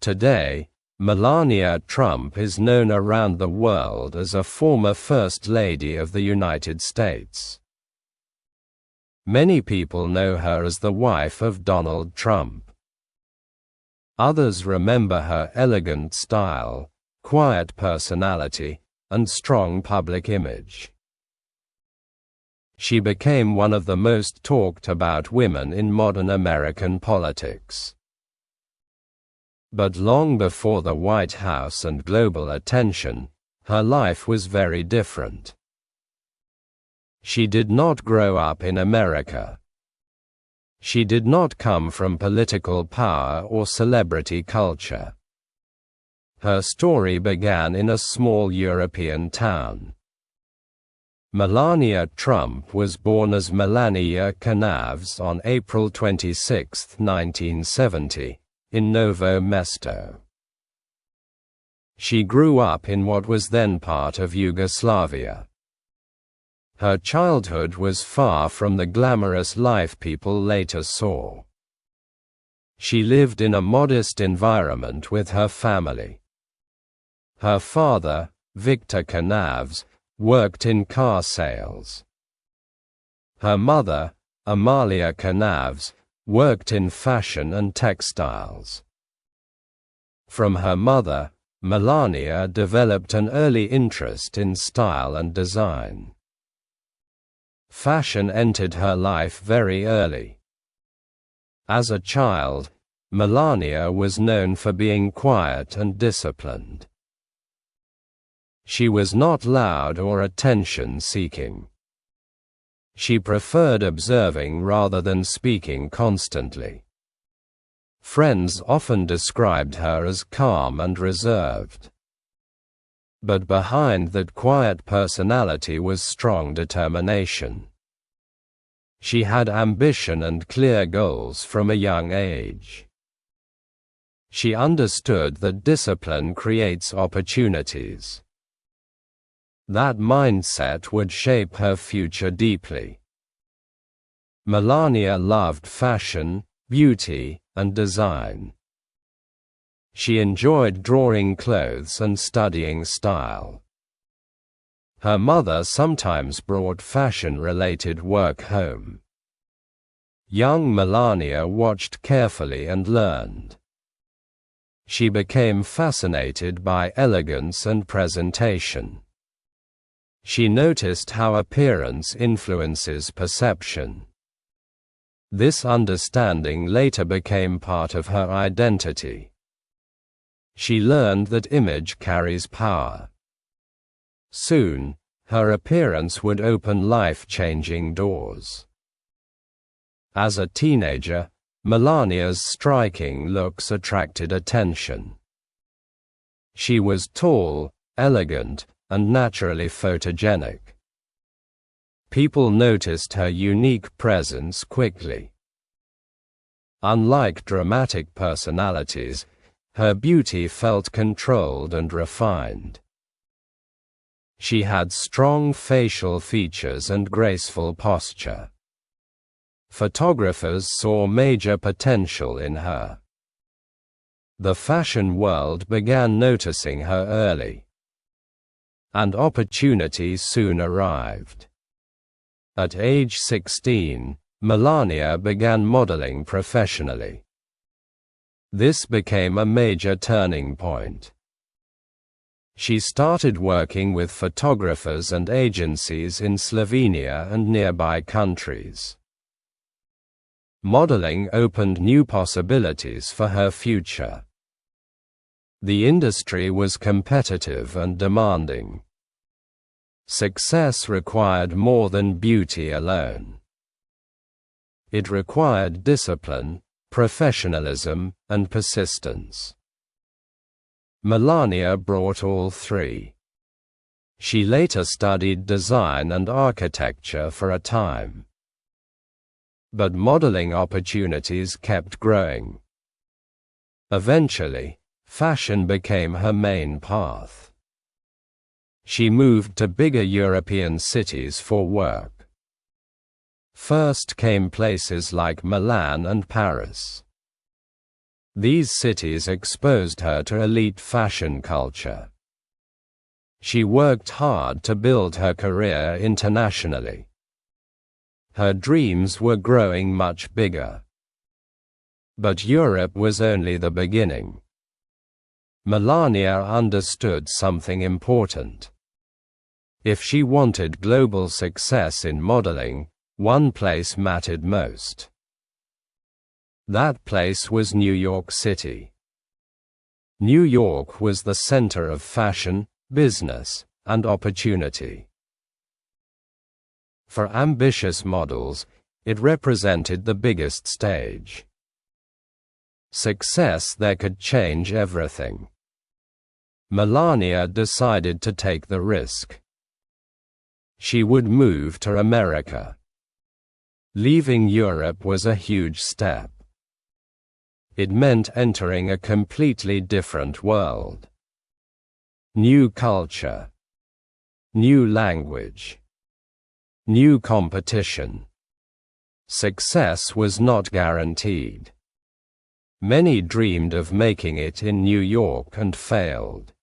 Today, Melania Trump is known around the world as a former First Lady of the United States. Many people know her as the wife of Donald Trump. Others remember her elegant style, quiet personality, and strong public image. She became one of the most talked about women in modern American politics. But long before the White House and global attention, her life was very different. She did not grow up in America. She did not come from political power or celebrity culture. Her story began in a small European town. Melania Trump was born as Melania Canavs on April 26, 1970, in Novo Mesto. She grew up in what was then part of Yugoslavia. Her childhood was far from the glamorous life people later saw. She lived in a modest environment with her family. Her father, Victor Canavs, worked in car sales. Her mother, Amalia Canavs, worked in fashion and textiles. From her mother, Melania developed an early interest in style and design. Fashion entered her life very early. As a child, Melania was known for being quiet and disciplined. She was not loud or attention-seeking. She preferred observing rather than speaking constantly. Friends often described her as calm and reserved. But behind that quiet personality was strong determination. She had ambition and clear goals from a young age. She understood that discipline creates opportunities. That mindset would shape her future deeply. Melania loved fashion, beauty, and design. She enjoyed drawing clothes and studying style. Her mother sometimes brought fashion-related work home. Young Melania watched carefully and learned. She became fascinated by elegance and presentation. She noticed how appearance influences perception. This understanding later became part of her identity. She learned that image carries power. Soon, her appearance would open life-changing doors. As a teenager, Melania's striking looks attracted attention. She was tall, elegant, and naturally photogenic. People noticed her unique presence quickly. Unlike dramatic personalities, her beauty felt controlled and refined. She had strong facial features and graceful posture. Photographers saw major potential in her. The fashion world began noticing her early. And opportunity soon arrived. At age 16, Melania began modeling professionally. This became a major turning point. She started working with photographers and agencies in Slovenia and nearby countries. Modeling opened new possibilities for her future. The industry was competitive and demanding. Success required more than beauty alone. It required discipline, professionalism, and persistence. Melania brought all three. She later studied design and architecture for a time. But modeling opportunities kept growing. Eventually, fashion became her main path. She moved to bigger European cities for work. First came places like Milan and Paris. These cities exposed her to elite fashion culture. She worked hard to build her career internationally. Her dreams were growing much bigger. But Europe was only the beginning. Melania understood something important. If she wanted global success in modeling, one place mattered most. That place was New York City. New York was the center of fashion, business, and opportunity. For ambitious models, it represented the biggest stage. Success there could change everything. Melania decided to take the risk. She would move to America. Leaving Europe was a huge step. It meant entering a completely different world. New culture. New language. New competition. Success was not guaranteed. Many dreamed of making it in New York and failed.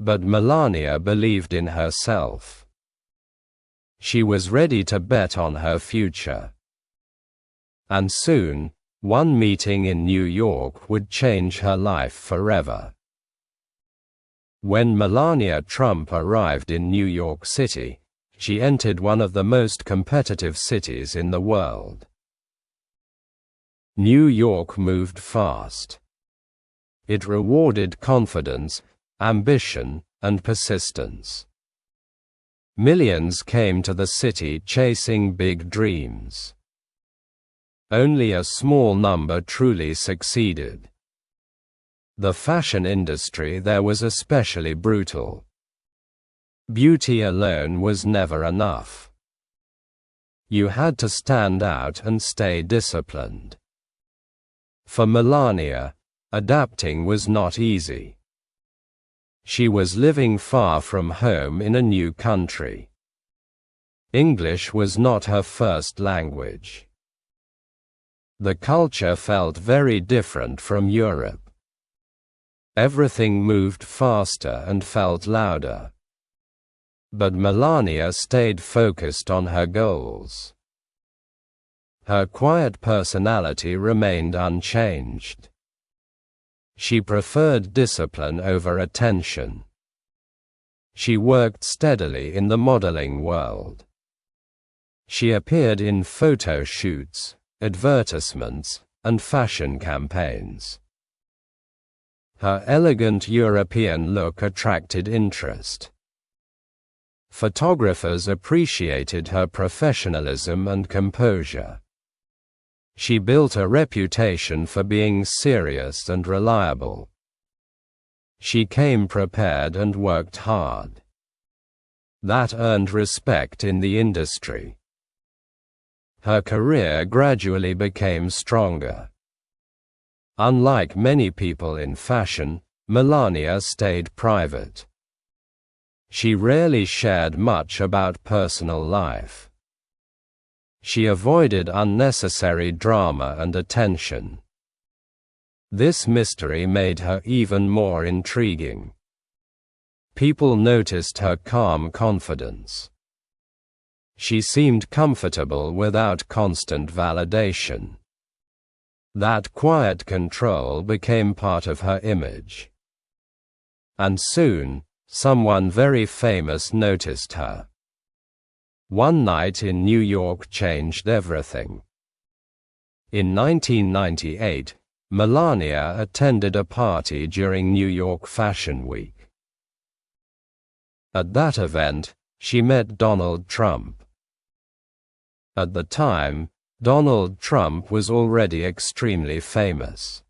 But Melania believed in herself. She was ready to bet on her future. And soon, one meeting in New York would change her life forever. When Melania Trump arrived in New York City, she entered one of the most competitive cities in the world. New York moved fast. It rewarded confidence, ambition, and persistence. Millions came to the city chasing big dreams. Only a small number truly succeeded. The fashion industry there was especially brutal. Beauty alone was never enough. You had to stand out and stay disciplined. For Melania, adapting was not easy. She was living far from home in a new country. English was not her first language. The culture felt very different from Europe. Everything moved faster and felt louder. But Melania stayed focused on her goals. Her quiet personality remained unchanged. She preferred discipline over attention. She worked steadily in the modeling world. She appeared in photo shoots, advertisements, and fashion campaigns. Her elegant European look attracted interest. Photographers appreciated her professionalism and composure. She built a reputation for being serious and reliable. She came prepared and worked hard. That earned respect in the industry. Her career gradually became stronger. Unlike many people in fashion, Melania stayed private. She rarely shared much about personal life. She avoided unnecessary drama and attention. This mystery made her even more intriguing. People noticed her calm confidence. She seemed comfortable without constant validation. That quiet control became part of her image. And soon, someone very famous noticed her. One night in New York changed everything. In 1998, Melania attended a party during New York Fashion Week. At that event, she met Donald Trump. At the time, Donald Trump was already extremely famous.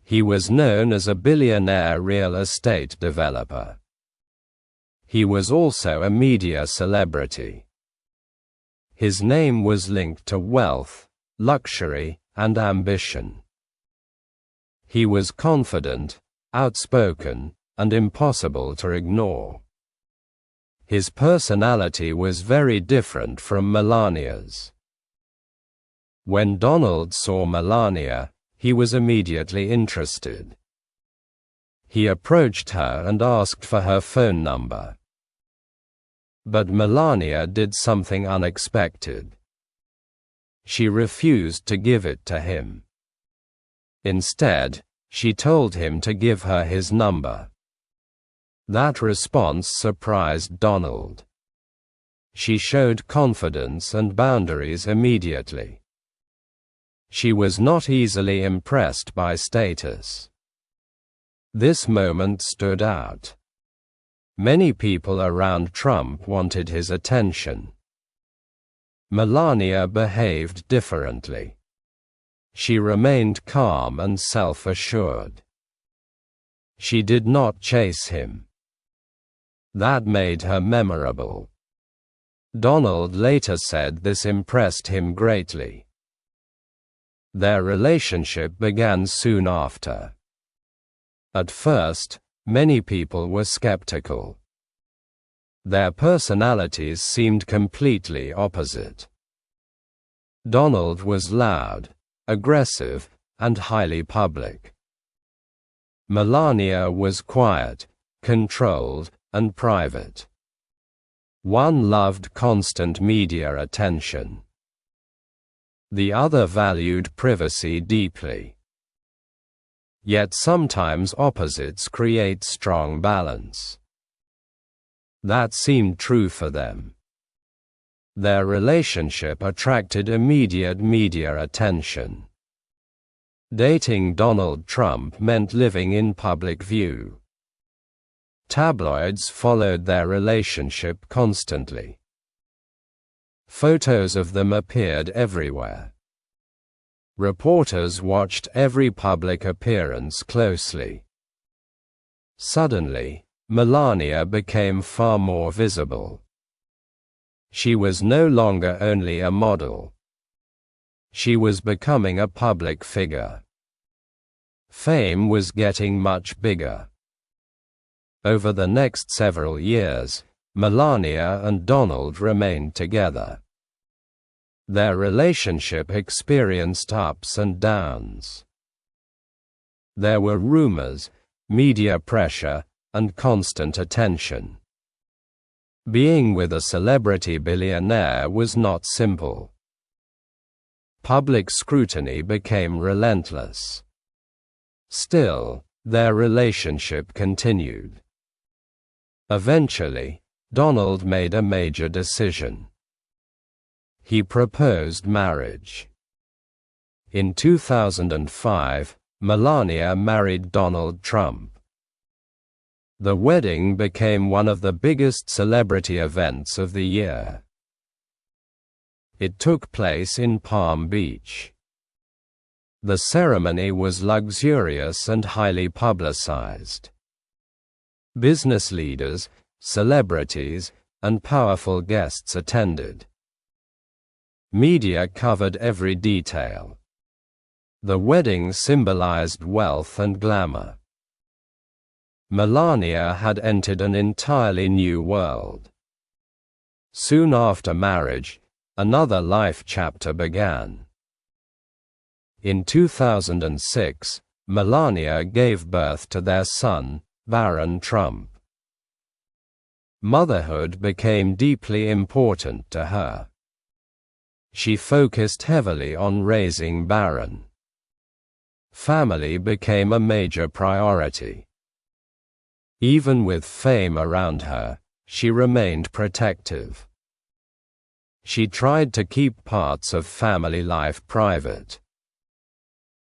He was known as a billionaire real estate developer. He was also a media celebrity. His name was linked to wealth, luxury, and ambition. He was confident, outspoken, and impossible to ignore. His personality was very different from Melania's. When Donald saw Melania, he was immediately interested. He approached her and asked for her phone number. But Melania did something unexpected. She refused to give it to him. Instead, she told him to give her his number. That response surprised Donald. She showed confidence and boundaries immediately. She was not easily impressed by status. This moment stood out. Many people around Trump wanted his attention. Melania behaved differently. She remained calm and self-assured. She did not chase him. That made her memorable. Donald later said this impressed him greatly. Their relationship began soon after. At first, many people were skeptical. Their personalities seemed completely opposite. Donald was loud, aggressive, and highly public. Melania was quiet, controlled, and private. One loved constant media attention. The other valued privacy deeply. Yet sometimes opposites create strong balance. That seemed true for them. Their relationship attracted immediate media attention. Dating Donald Trump meant living in public view. Tabloids followed their relationship constantly. Photos of them appeared everywhere. Reporters watched every public appearance closely. Suddenly, Melania became far more visible. She was no longer only a model. She was becoming a public figure. Fame was getting much bigger. Over the next several years, Melania and Donald remained together. Their relationship experienced ups and downs. There were rumors, media pressure, and constant attention. Being with a celebrity billionaire was not simple. Public scrutiny became relentless. Still, their relationship continued. Eventually, Donald made a major decision. He proposed marriage. In 2005, Melania married Donald Trump. The wedding became one of the biggest celebrity events of the year. It took place in Palm Beach. The ceremony was luxurious and highly publicized. Business leaders, celebrities, and powerful guests attended. Media covered every detail. The wedding symbolized wealth and glamour. Melania had entered an entirely new world. Soon after marriage, another life chapter began. In 2006, Melania gave birth to their son, Baron Trump. Motherhood became deeply important to her. She focused heavily on raising Baron. Family became a major priority. Even with fame around her, she remained protective. She tried to keep parts of family life private.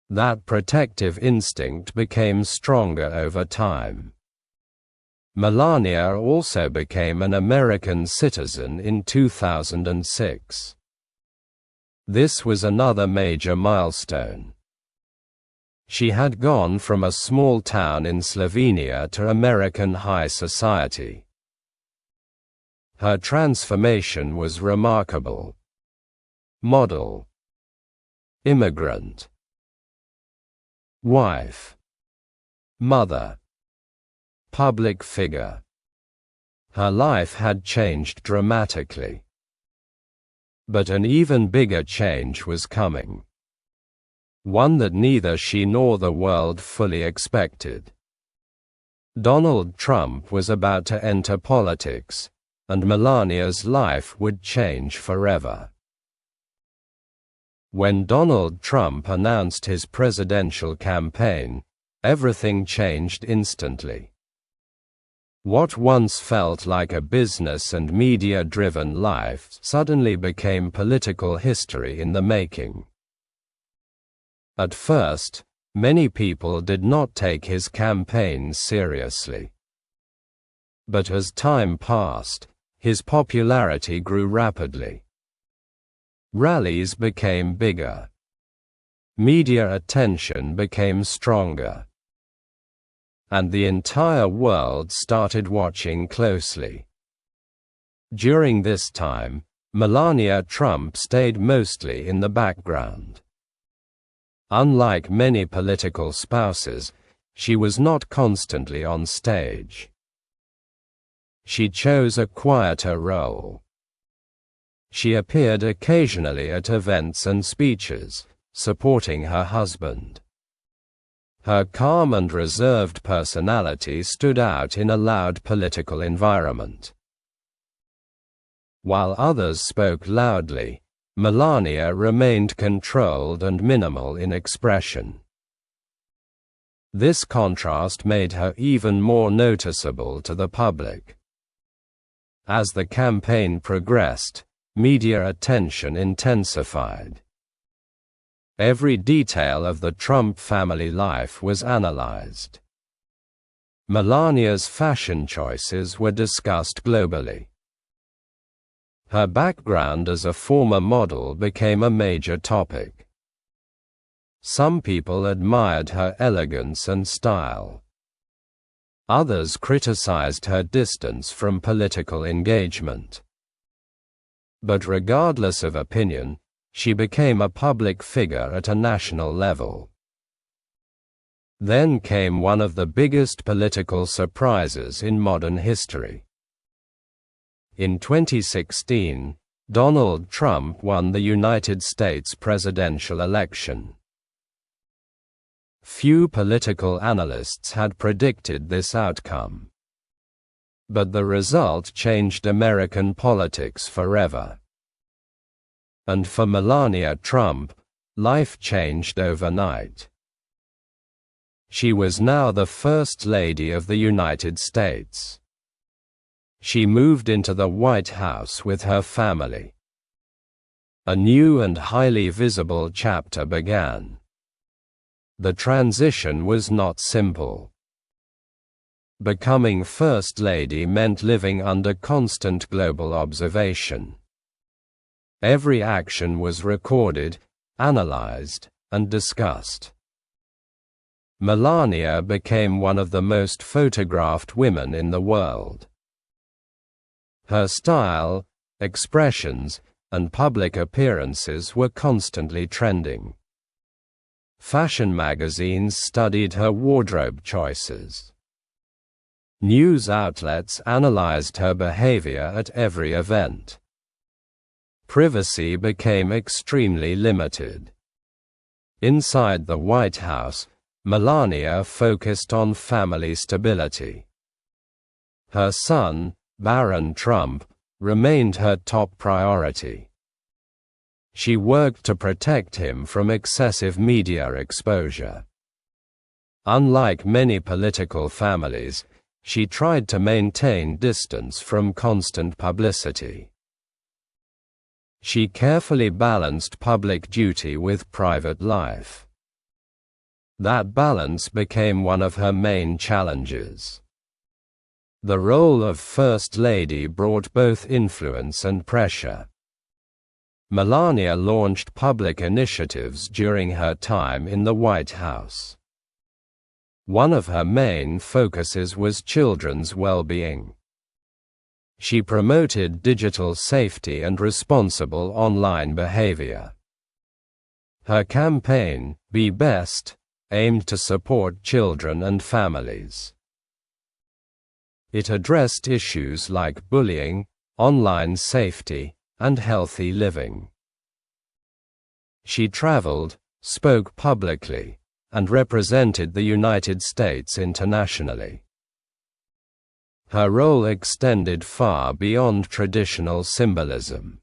That protective instinct became stronger over time. Melania also became an American citizen in 2006. This was another major milestone. She had gone from a small town in Slovenia to American high society. Her transformation was remarkable. Model, immigrant, wife, mother, public figure. Her life had changed dramatically. But an even bigger change was coming. one that neither she nor the world fully expected. Donald Trump was about to enter politics, and Melania's life would change forever. When Donald Trump announced his presidential campaign, everything changed instantly. What once felt like a business and media-driven life suddenly became political history in the making. At first, many people did not take his campaign seriously. But as time passed, his popularity grew rapidly. Rallies became bigger. Media attention became stronger. And the entire world started watching closely. During this time, Melania Trump stayed mostly in the background. Unlike many political spouses, she was not constantly on stage. She chose a quieter role. She appeared occasionally at events and speeches, supporting her husband. Her calm and reserved personality stood out in a loud political environment. While others spoke loudly, Melania remained controlled and minimal in expression. This contrast made her even more noticeable to the public. As the campaign progressed, media attention intensified. Every detail of the Trump family life was analyzed. Melania's fashion choices were discussed globally. Her background as a former model became a major topic. Some people admired her elegance and style. Others criticized her distance from political engagement. But regardless of opinion, she became a public figure at a national level. Then came one of the biggest political surprises in modern history. In 2016, Donald Trump won the United States presidential election. Few political analysts had predicted this outcome. But the result changed American politics forever. And for Melania Trump, life changed overnight. She was now the First Lady of the United States. She moved into the White House with her family. A new and highly visible chapter began. The transition was not simple. Becoming First Lady meant living under constant global observation. Every action was recorded, analyzed, and discussed. Melania became one of the most photographed women in the world. Her style, expressions, and public appearances were constantly trending. Fashion magazines studied her wardrobe choices. News outlets analyzed her behavior at every event. Privacy became extremely limited. Inside the White House, Melania focused on family stability. Her son, Baron Trump, remained her top priority. She worked to protect him from excessive media exposure. Unlike many political families, she tried to maintain distance from constant publicity. She carefully balanced public duty with private life. That balance became one of her main challenges. The role of First Lady brought both influence and pressure. Melania launched public initiatives during her time in the White House. One of her main focuses was children's well-being. She promoted digital safety and responsible online behavior. Her campaign, Be Best, aimed to support children and families. It addressed issues like bullying, online safety, and healthy living. She traveled, spoke publicly, and represented the United States internationally. Her role extended far beyond traditional symbolism.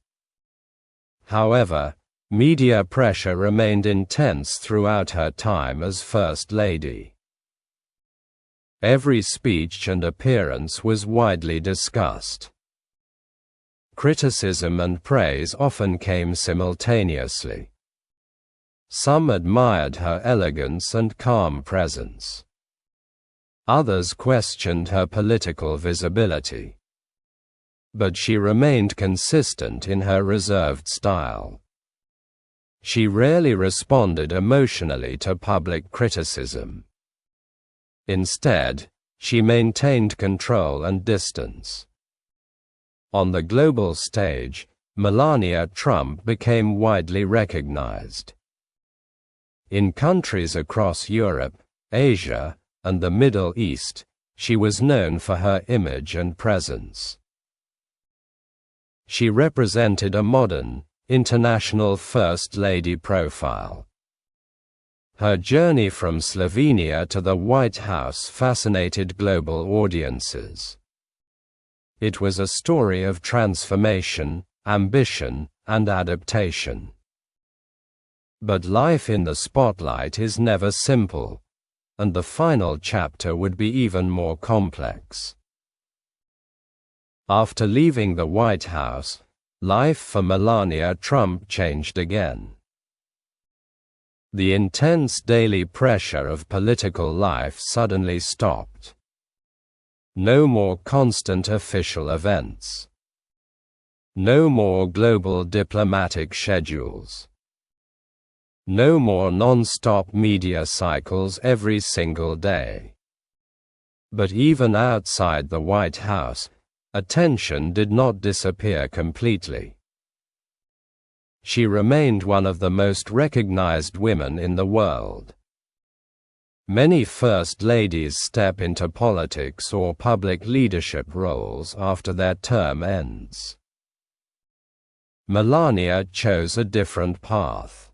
However, media pressure remained intense throughout her time as First Lady. Every speech and appearance was widely discussed. Criticism and praise often came simultaneously. Some admired her elegance and calm presence. Others questioned her political visibility. But she remained consistent in her reserved style. She rarely responded emotionally to public criticism. Instead, she maintained control and distance. On the global stage, Melania Trump became widely recognized. In countries across Europe, Asia, and the Middle East, she was known for her image and presence. She represented a modern, international First Lady profile. Her journey from Slovenia to the White House fascinated global audiences. It was a story of transformation, ambition, and adaptation. But life in the spotlight is never simple, and the final chapter would be even more complex. After leaving the White House, life for Melania Trump changed again. The intense daily pressure of political life suddenly stopped. No more constant official events. No more global diplomatic schedules. No more non-stop media cycles every single day. But even outside the White House, attention did not disappear completely. She remained one of the most recognized women in the world. Many First Ladies step into politics or public leadership roles after their term ends. Melania chose a different path.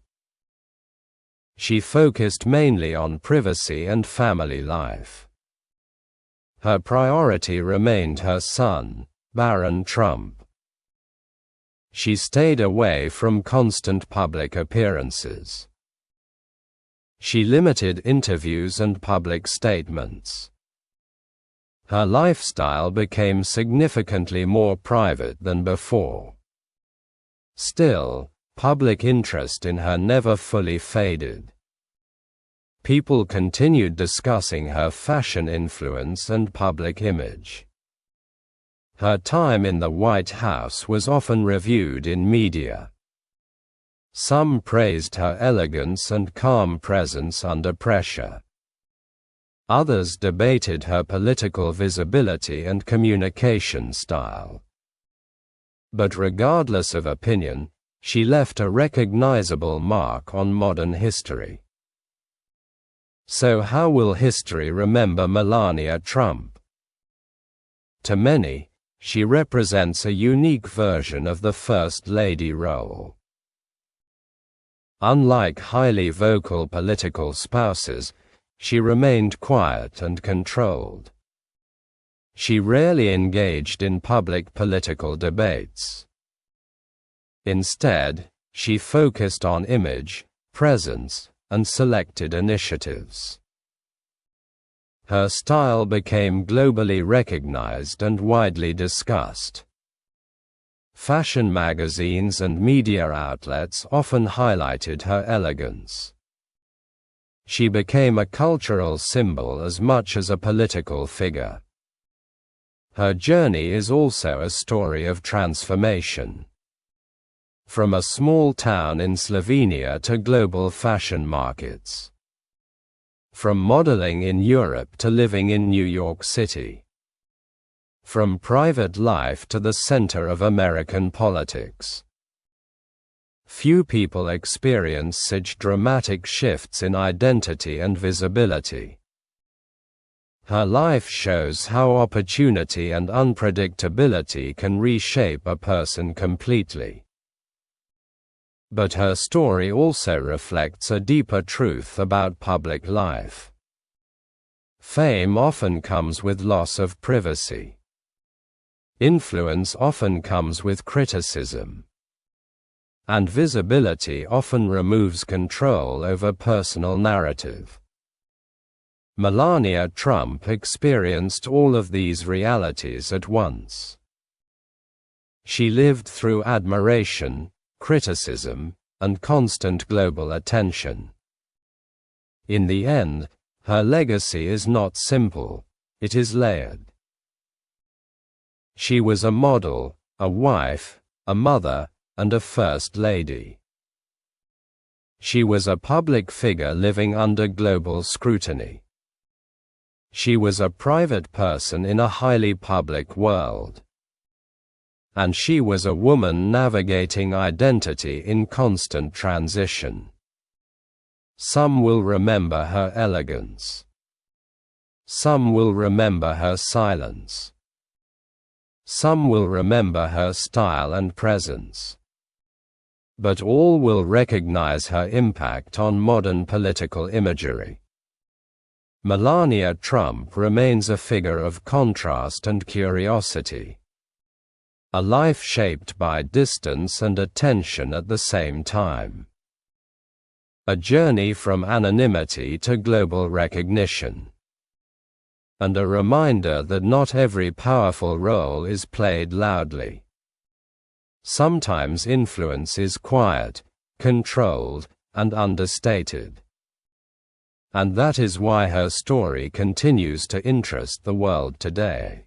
She focused mainly on privacy and family life. Her priority remained her son, Baron Trump. She stayed away from constant public appearances. She limited interviews and public statements. Her lifestyle became significantly more private than before. Still, public interest in her never fully faded. People continued discussing her fashion influence and public image. Her time in the White House was often reviewed in media. Some praised her elegance and calm presence under pressure. Others debated her political visibility and communication style. But regardless of opinion, she left a recognizable mark on modern history. So how will history remember Melania Trump? To many, she represents a unique version of the First Lady role. Unlike highly vocal political spouses, she remained quiet and controlled. She rarely engaged in public political debates. Instead, she focused on image, presence, and selected initiatives. Her style became globally recognized and widely discussed. Fashion magazines and media outlets often highlighted her elegance. She became a cultural symbol as much as a political figure. Her journey is also a story of transformation. From a small town in Slovenia to global fashion markets. From modeling in Europe to living in New York City. From private life to the center of American politics. Few people experience such dramatic shifts in identity and visibility. Her life shows how opportunity and unpredictability can reshape a person completely. But her story also reflects a deeper truth about public life. Fame often comes with loss of privacy. Influence often comes with criticism. And visibility often removes control over personal narrative. Melania Trump experienced all of these realities at once. She lived through admiration, criticism, and constant global attention. In the end, her legacy is not simple, it is layered. She was a model, a wife, a mother, and a first lady. She was a public figure living under global scrutiny. She was a private person in a highly public world. And she was a woman navigating identity in constant transition. Some will remember her elegance. Some will remember her silence. Some will remember her style and presence. But all will recognize her impact on modern political imagery. Melania Trump remains a figure of contrast and curiosity. A life shaped by distance and attention at the same time. A journey from anonymity to global recognition. And a reminder that not every powerful role is played loudly. Sometimes influence is quiet, controlled, and understated. And that is why her story continues to interest the world today.